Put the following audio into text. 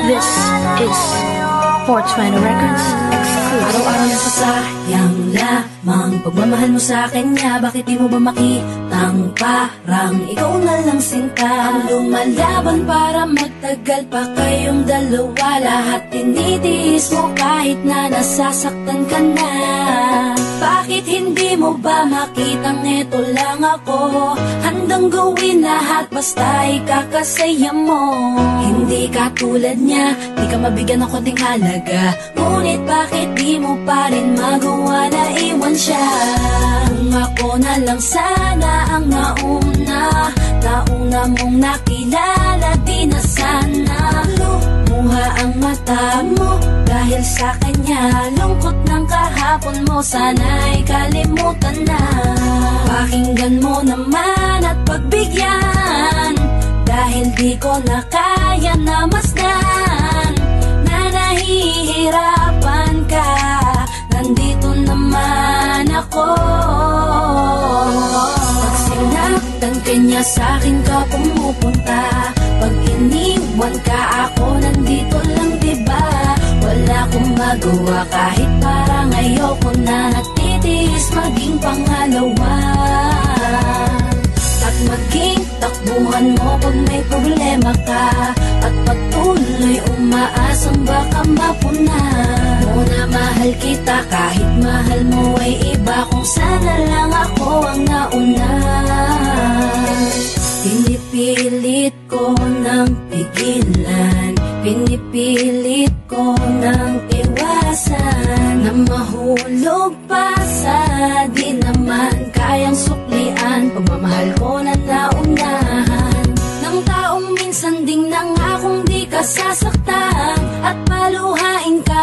This is 420 Records exclusive. Araw-araw na sasayang lamang pagmamahal mo sa kanya. Bakit di mo ba makitang parang ikaw na lang sinta ang lumalaban para magtagal pa kayong dalawa? Lahat tinitiis mo kahit na nasasaktan ka na. Bakit hindi mo ba makitang eto lang ako? Handang gawin lahat basta ikakasaya mo. Hindi ka tulad niya, di ka mabigyan ng konting halaga. Ngunit bakit di mo pa rin magawa na iwan siya? Kung ako na lang sana ang nauna mong nakilala, di na sana lumuha ang mata mo dahil sa kanya. Lungkot ng kahapon mo, sana'y kalimutan na. Pakinggan mo naman at pagbigyan, dahil di ko na kaya na masdan na nahihirapan ka. Nandito naman ako. Pag sinaktan kanya sa'kin ka pumupunta, pag iniwan ka ako nandito lang, diba? Wala akong magawa kahit parang ayoko na. Natitiis maging pangalawa at maging takbuhan mo pag may problema ka, at patuloy umaasang baka mapuna mo na mahal kita kahit mahal mo ay iba. Kung sana lang ako ang nauna. Pinipilit ko nang pigilan, pinipilit ko nang iwasan na mahulog pa sa di naman kayang suklian. Pagmamahal ko na naunahan ng taong minsan ding nangakong di ka sasaktan.